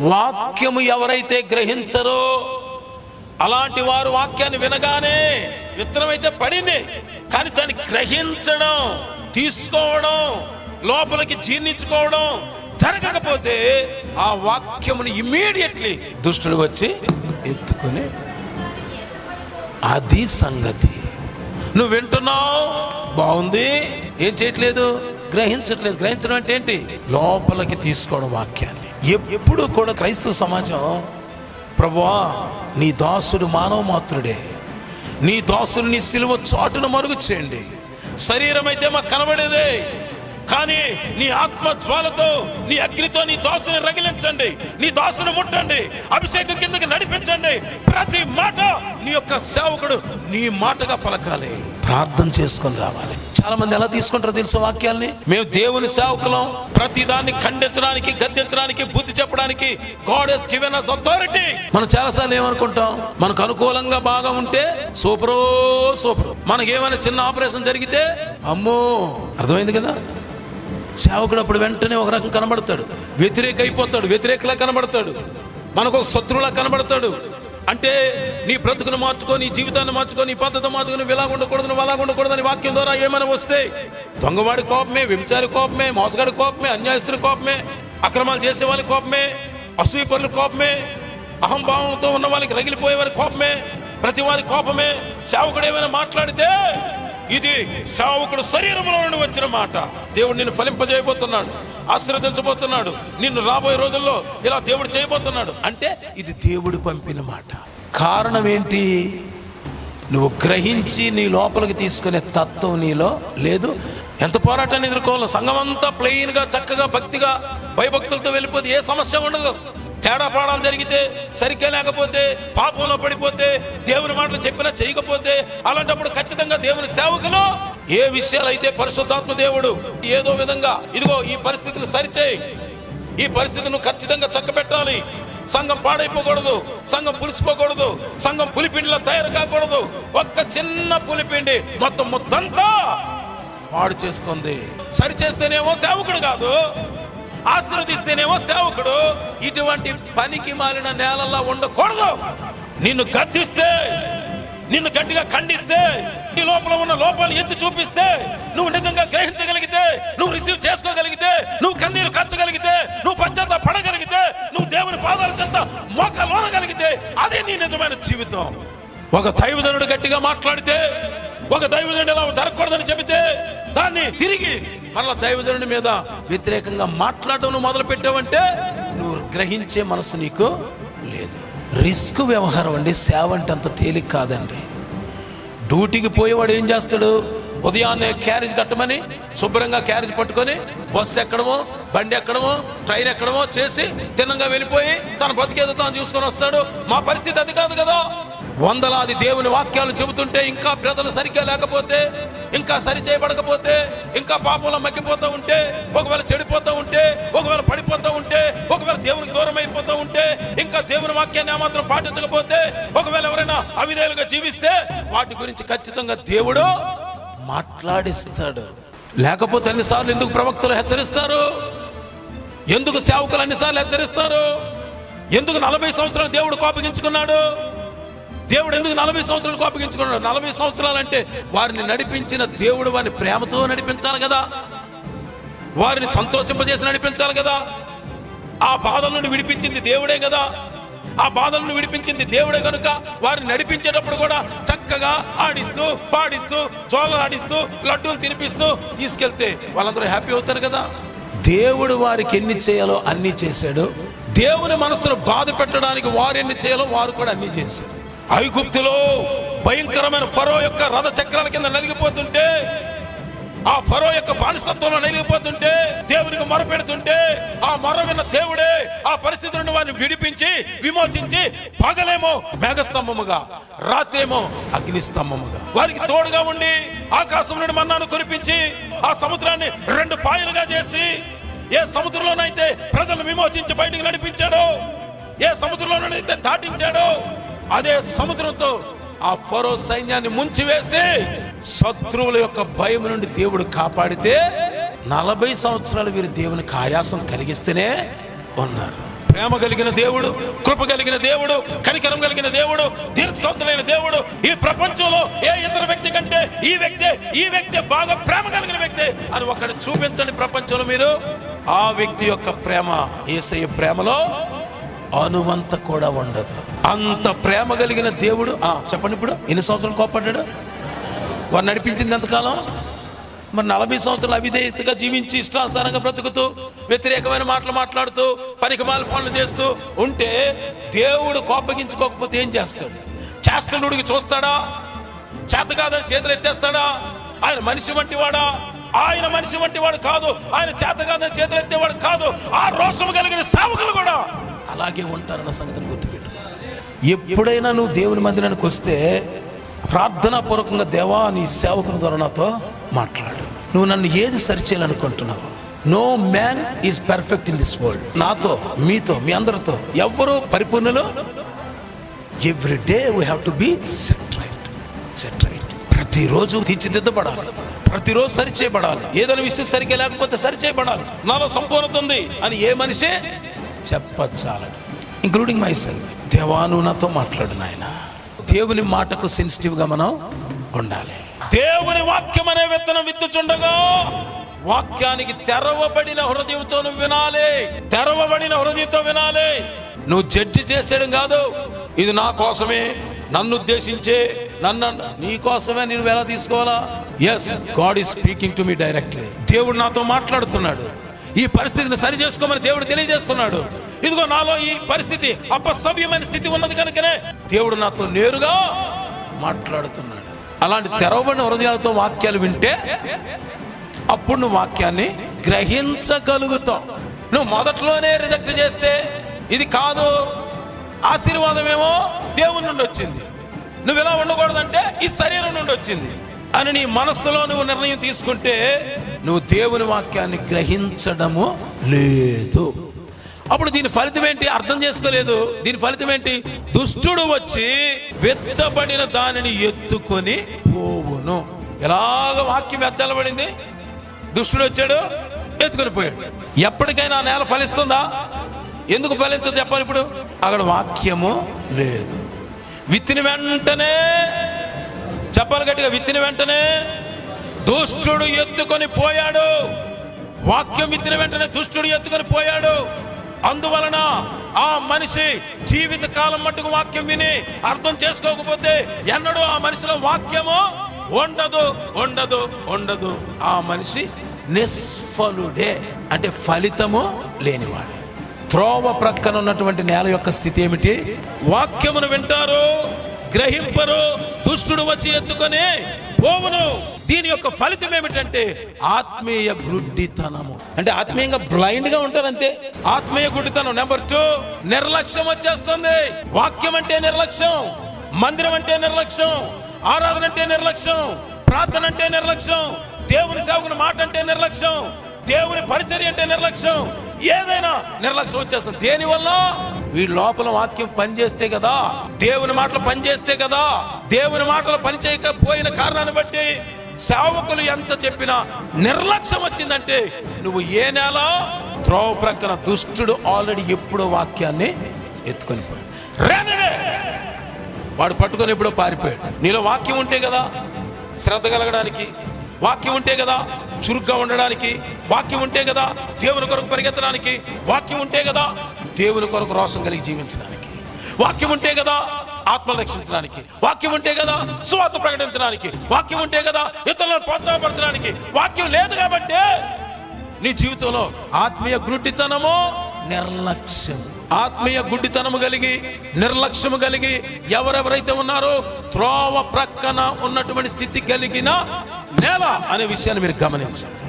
వాక్యము ఎవరైతే గ్రహించరో అలాంటి వారు వాక్యాన్ని వినగానే విత్తనం అయితే పడింది, కానీ దాన్ని గ్రహించడం, తీసుకోవడం, లోపలికి జీర్ణించుకోవడం జరగకపోతే ఆ వాక్యముని ఇమ్మీడియట్లీ దుష్టుడు వచ్చి ఎత్తుకొని, అది సంగతి. నువ్వు వింటున్నావు, బాగుంది, ఏం చేయట్లేదు, గ్రహించట్లేదు. గ్రహించడం అంటే ఏంటి? లోపలికి తీసుకోవడం వాక్యాన్ని. ఎప్పుడు కూడా క్రైస్తవ సమాజం, ప్రభువా నీ దాసుడు మానవ మాత్రుడే, నీ దాసుడు నీ సిలువ చాటును మరుగు చేయండి. శరీరం అయితే మాకు కనబడేదే, కానీ నీ ఆత్మ జ్వాలతో, నీ అగ్నితో నీ దాసుని రగిలించండి, నీ దాసుని ముట్టండి, అభిషేకం కిందకి నడిపించండి. ప్రతి మాట నీ యొక్క సేవకుడు నీ మాటగా పలకాలి. ప్రార్థన చేసుకొని రావాలి. చాలా మంది ఎలా తీసుకుంటారో తెలుసు వాక్యాల్ని. మేము దేవుని సేవకులం, ప్రతి దాన్ని ఖండించడానికి, గద్దించడానికి, బుద్ధి చెప్పడానికి God has given us authority. మనం చాలాసార్లు ఏమనుకుంటాం, మనకు అనుకూలంగా బాగా ఉంటే సూపరో సూపర్, మనకేమైనా చిన్న ఆపరేషన్ జరిగితే అమ్మో. అర్థమైంది కదా? సేవకుడు అప్పుడు వెంటనే ఒక రకం కనబడతాడు, వ్యతిరేక అయిపోతాడు, వ్యతిరేకలా కనబడతాడు, మనకు ఒక శత్రువులా కనబడతాడు. అంటే నీ బ్రతుకును మార్చుకో, నీ జీవితాన్ని మార్చుకో, నీ పద్ధతి మార్చుకో, నువ్వు ఇలా ఉండకూడదు, నువ్వు అలా ఉండకూడదు అని వాక్యం ద్వారా ఏమైనా వస్తే దొంగవాడి కోపమే, వ్యభిచారి కోపమే, మోసగాడి కోపమే, అన్యాయస్తుడి కోపమే, అక్రమాలు చేసే వాళ్ళ కోపమే, అసూయపరుల కోపమే, అహంభావంతో ఉన్న వాళ్ళకి రగిలిపోయే వారి కోపమే, ప్రతి వారి కోపమే. సేవకుడు ఏమైనా మాట్లాడితే ఇది సేవకుడు శరీరంలో నుండి వచ్చిన మాట. దేవుడు నిన్ను ఫలింపజేయబోతున్నాడు, ఆశీర్వదించబోతున్నాడు, నిన్ను రాబోయే రోజుల్లో ఇలా దేవుడు చేయబోతున్నాడు అంటే ఇది దేవుడు పంపిన మాట. కారణం ఏంటి? నువ్వు గ్రహించి నీ లోపలికి తీసుకునే తత్వం నీలో లేదు. ఎంత పోరాటాన్ని ఎదుర్కోవాలి. సంఘం అంతా ప్లెయిన్గా, చక్కగా, భక్తిగా, భయభక్తులతో వెళ్ళిపోతే ఏ సమస్య ఉండదు. తేడా పాడాలు జరిగితే, సరిగ్గా లేకపోతే, పాపంలో పడిపోతే, దేవుని మాటలు చెప్పినా చేయకపోతే, అలాంటప్పుడు ఖచ్చితంగా దేవుని సేవకులు ఏ విషయాలైతే పరిశుద్ధాత్మ దేవుడు ఏదో విధంగా ఇదిగో ఈ పరిస్థితిని సరిచేయి, ఈ పరిస్థితిని ఖచ్చితంగా చక్కబెట్టాలి, సంఘం పాడైపోకూడదు, సంఘం పులిసిపోకూడదు, సంఘం పులిపిండిలో తయారు కాకూడదు. ఒక్క చిన్న పులిపిండి మొత్తం మొత్తంతా పాడు చేస్తుంది. సరిచేస్తేనేమో సేవకుడు కాదు, ఆశీర్వదిస్తేనేమో సేవకుడు. ఇటువంటి పనికి మాలిన నేలల్లో ఉండకూడదు. నిన్ను గద్దిస్తే, నిన్ను గట్టిగా ఖండిస్తే, నీ లోపల ఉన్న లోపాలు ఎత్తి చూపిస్తే, నువ్వు నిజంగా గ్రహించగలిగితే, నువ్వు రిసీవ్ చేసుకోగలిగితే, నువ్వు కన్నీరు కచ్చగలిగితే, నువ్వు పశ్చాత్తాప పడగలిగితే, నువ్వు దేవుని పాదాల చెంత మోకలోనగలిగితే అదే నీ నిజమైన జీవితం. ఒక దైవజనుడు గట్టిగా మాట్లాడితే, ఒక దైవజనుడు ఇలా జరగకూడదని చెబితే దాన్ని తిరిగి మరలా దైవజనుడి మీద వ్యతిరేకంగా మాట్లాడడం నువ్వు మొదలు పెట్టావంటే నువ్వు గ్రహించే మనసు నీకు లేదు. రిస్క్ వ్యవహారం అండి. సేవ అంటే అంత తేలిక కాదండి. డ్యూటీకి పోయేవాడు ఏం చేస్తాడు? ఉదయాన్నే క్యారేజ్ కట్టమని శుభ్రంగా క్యారేజ్ పట్టుకొని బస్సు ఎక్కడమో, బండి ఎక్కడమో, ట్రైన్ ఎక్కడమో చేసి తిన్నంగా వెళ్ళిపోయి తన బతికేదో తాను చూసుకొని వస్తాడు. మా పరిస్థితి అది కాదు కదా. వందలాది దేవుని వాక్యాలు చెబుతుంటే ఇంకా ప్రజలు సరిగ్గా లేకపోతే, ఇంకా సరి చేయబడకపోతే, ఇంకా పాపంలో మగ్గిపోతూ ఉంటే, ఒకవేళ చెడిపోతూ ఉంటే, ఒకవేళ పడిపోతూ ఉంటే, ఒకవేళ దేవునికి దూరం అయిపోతూ ఉంటే, ఇంకా దేవుని వాక్యాన్ని ఏమాత్రం పాటించకపోతే, ఒకవేళ ఎవరైనా అవిధేయులుగా జీవిస్తే వాటి గురించి ఖచ్చితంగా దేవుడు మాట్లాడిస్తాడు. లేకపోతే అన్నిసార్లు ఎందుకు ప్రవక్తలు హెచ్చరిస్తారు? ఎందుకు సేవకులు అన్నిసార్లు హెచ్చరిస్తారు? ఎందుకు 40 సంవత్సరాలు దేవుడు కోపగించుకున్నాడు? దేవుడు ఎందుకు 40 సంవత్సరాలు కోపగించుకున్నాడు? 40 సంవత్సరాలు అంటే వారిని నడిపించిన దేవుడు వారిని ప్రేమతో నడిపించాలి కదా, వారిని సంతోషింపజేసి నడిపించాలి కదా. ఆ బాధల నుండి విడిపించింది దేవుడే కదా. ఆ బాధలను విడిపించింది దేవుడే కనుక వారిని నడిపించేటప్పుడు కూడా చక్కగా ఆడిస్తూ, పాడిస్తూ, జోలలు ఆడిస్తూ, లడ్డూలు తినిపిస్తూ తీసుకెళ్తే వాళ్ళందరూ హ్యాపీ అవుతారు కదా. దేవుడు వారికి ఎన్ని చేయాలో అన్ని చేశాడు. దేవుని మనసును బాధ పెట్టడానికి వారు ఎన్ని చేయాలో వారు కూడా అన్ని చేశారు. ఐగుప్తులో భయంకరమైన ఫరో యొక్క రథ చక్రాల కింద నలిగిపోతుంటే, ఆ ఫరో యొక్క బానిసత్వంలో నలిగిపోతుంటే, దేవునికి మొర పెడుతుంటే, ఆ మొర విన్న దేవుడే ఆ పరిస్థితి నుండి వారిని విడిపించి, విమోచించి, పగలేమో మేఘస్తంభముగా, రాత్రేమో అగ్నిస్తంభముగా వారికి తోడుగా ఉండి, ఆకాశం నుండి మన్నాను కురిపించి, ఆ సముద్రాన్ని 2 పాయలుగా చేసి, ఏ సముద్రంలోనైతే ప్రజలను విమోచించి బయటికి నడిపించాడో, ఏ సముద్రంలోనైతే దాటించాడో, అదే సముద్రంతో ఆ ఫరో సైన్యాన్ని ముంచివేసి శత్రువుల యొక్క భయం నుండి దేవుడు కాపాడితే 40 సంవత్సరాలు వీరు దేవునికి ఆయాసం కలిగిస్తేనే ఉన్నారు. ప్రేమ కలిగిన దేవుడు, కృప కలిగిన దేవుడు, కనికరం కలిగిన దేవుడు, దీర్ఘశాంతులైన దేవుడు. ఈ ప్రపంచంలో ఏ ఇతర వ్యక్తి కంటే ఈ వ్యక్తి బాగా ప్రేమ కలిగిన వ్యక్తి అని ఒకటి చూపించండి ప్రపంచంలో మీరు. ఆ వ్యక్తి యొక్క ప్రేమ యేసయ్య ప్రేమలో అనువంత కూడా ఉండదు. అంత ప్రేమ కలిగిన దేవుడు. చెప్పండి, ఇప్పుడు ఎన్ని సంవత్సరాలు కోపడ్డాడు? వారు నడిపించింది ఎంతకాలం? మరి 40 సంవత్సరాలు అవిధేయతగా జీవించి ఇష్టానుసారంగా బ్రతుకుతూ వ్యతిరేకమైన మాటలు మాట్లాడుతూ పనికిమాల పనులు చేస్తూ ఉంటే దేవుడు కోపగించుకోకపోతే ఏం చేస్తాడు? చేష్టలుడికి చూస్తాడా? చేత కాదని చేతులు ఎత్తేస్తాడా? ఆయన మనిషి వంటి వాడా? ఆయన మనిషి వంటి వాడు కాదు. ఆయన చేత కాదని చేతులు ఎత్తేవాడు కాదు. ఆ రోషం కలిగిన సేవకులు కూడా అలాగే ఉంటారన్న సంగతిని గుర్తుపెట్టుకోవాలి. ఎప్పుడైనా నువ్వు దేవుని మందిరానికి వస్తే ప్రార్థనాపూర్వకంగా, దేవా నీ సేవకుని ద్వారా నాతో మాట్లాడు, నువ్వు నన్ను ఏది సరిచేయాలనుకుంటున్నావు? No man is perfect in this world. నాతో, మీతో, మీ అందరితో ఎవరు పరిపూర్ణులు? Every day we have to be set right. ప్రతిరోజు తీర్చిదిద్దబడాలి, ప్రతిరోజు సరిచేయబడాలి. ఏదైనా విషయం సరిగ్గా లేకపోతే సరిచేయబడాలి. నాలో సంపూర్ణత ఉంది అని ఏ మనిషే చెప్పచాలడు, ఇంక్లూడింగ్ మై సెల్ఫ్. దేవా నువ్వు నాతో మాట్లాడు నాయన. దేవుని మాటకు సెన్సిటివ్గా మనం ఉండాలి. దేవుని వాక్యం అనే విత్తనం విత్తుచుండగా వాక్యానికి తెరవబడిన హృదయంతో నువ్వు వినాలి. తెరవబడిన హృదయంతో వినాలి. నువ్వు జడ్జి చేసేయడం కాదు. ఇది నా కోసమే, నన్ను ఉద్దేశించే, నీ కోసమే నేను ఎలా తీసుకోవాలా? Yes, God is speaking to me directly. దేవుడు నాతో మాట్లాడుతున్నాడు. ఈ పరిస్థితిని సరి చేసుకోమని దేవుడు తెలియజేస్తున్నాడు. ఇదిగో నాలో ఈ పరిస్థితి అపసవ్యమైన స్థితి ఉన్నది కనుకనే దేవుడు నాతో నేరుగా మాట్లాడుతున్నాడు. అలాంటి తెరవబడిన హృదయాలతో వాక్యాలు వింటే అప్పుడు నువ్వు వాక్యాన్ని గ్రహించగలుగుతావు. నువ్వు మొదట్లోనే రిజెక్ట్ చేస్తే ఇది కాదు, ఆశీర్వాదమేమో దేవుని నుండి వచ్చింది, నువ్వు ఇలా ఉండకూడదంటే ఈ శరీరం నుండి వచ్చింది అని నీ మనస్సులో నువ్వు నిర్ణయం తీసుకుంటే నువ్వు దేవుని వాక్యాన్ని గ్రహించడము లేదు. అప్పుడు దీని ఫలితం ఏంటి? అర్థం చేసుకోలేదు. దీని ఫలితం ఏంటి? దుష్టుడు వచ్చి వెత్తబడిన దానిని ఎత్తుకొని పోవును. ఎలాగ వాక్యం వెచ్చలబడింది, దుష్టుడు వచ్చాడు, ఎత్తుకొని పోయాడు. ఎప్పటికైనా ఆ నేల ఫలిస్తుందా? ఎందుకు ఫలించదు చెప్పాలి. ఇప్పుడు అక్కడ వాక్యము లేదు. విత్తిన వెంటనే, చెప్పాలి గట్టిగా, విత్తిన వెంటనే దుష్టుడు ఎత్తుకొని పోయాడు. వాక్యం విత్తిన వెంటనే దుష్టుడు ఎత్తుకొని పోయాడు. అందువలన ఆ మనిషి జీవిత కాలం మట్టుకు వాక్యం విని అర్థం చేసుకోకపోతే ఎన్నడూ ఆ మనిషిలో వాక్యము ఉండదు. ఆ మనిషి నిష్ఫలుడే, అంటే ఫలితము లేనివాడు. త్రోవ ప్రక్కన ఉన్నటువంటి నేల యొక్క స్థితి ఏమిటి? వాక్యమును వింటారు, గ్రహింపరు, దుష్టుడు వచ్చి ఎత్తుకొని పోవును. దీని యొక్క ఫలితం ఏమిటంటే ఆత్మీయ గుడ్డితనము. అంటే ఆత్మీయంగా బ్లైండ్ గా ఉంటారంతే. ఆత్మీయ గుడ్డితనం. నెంబర్ 2, నిర్లక్ష్యం వచ్చేస్తుంది. వాక్యం అంటే నిర్లక్ష్యం, మందిరం అంటే నిర్లక్ష్యం, ఆరాధన అంటే నిర్లక్ష్యం, ప్రార్థన అంటే నిర్లక్ష్యం, దేవుని సేవకుని మాట అంటే నిర్లక్ష్యం, దేవుని పరిచర్య అంటే నిర్లక్ష్యం. ఏదైనా నిర్లక్ష్యం వచ్చేస్తుంది. దేనివల్ల? వీళ్ళ లోపల వాక్యం పనిచేస్తే కదా, దేవుని మాటలు పనిచేస్తే కదా. దేవుని మాటలు పనిచేయకపోయిన కారణాన్ని బట్టి సేవకులు ఎంత చెప్పినా నిర్లక్ష్యం వచ్చిందంటే నువ్వు ఏ నేల? త్రోవ ప్రక్కన. దుష్టుడు ఆల్రెడీ ఎప్పుడో వాక్యాన్ని ఎత్తుకొని పోయాడు. రేనవే వాడు పట్టుకొని ఎప్పుడో పారిపోయాడు. నీలో వాక్యం ఉంటే కదా శ్రద్ధ కలగడానికి, వాక్యం ఉంటే కదా చురుగ్గా ఉండడానికి, వాక్యం ఉంటే కదా దేవుని కొరకు పరిగెత్తడానికి, వాక్యం ఉంటే కదా దేవుని కొరకు రోషం కలిగి జీవించడానికి, వాక్యం ఉంటే కదా ఆత్మలు రక్షించడానికి, వాక్యం ఉంటే కదా సువార్త ప్రకటించడానికి, వాక్యం ఉంటే కదా ఇతరులను ప్రోత్సాహపరచడానికి. వాక్యం లేదు కాబట్టి నీ జీవితంలో ఆత్మీయ గుడ్డితనము, నిర్లక్ష్యం. ఆత్మీయ గుడ్డితనము కలిగి, నిర్లక్ష్యము కలిగి ఎవరెవరైతే ఉన్నారో త్రోవ ప్రక్కన ఉన్నటువంటి స్థితి కలిగిన నేల అనే విషయాన్ని మీరు గమనించండి.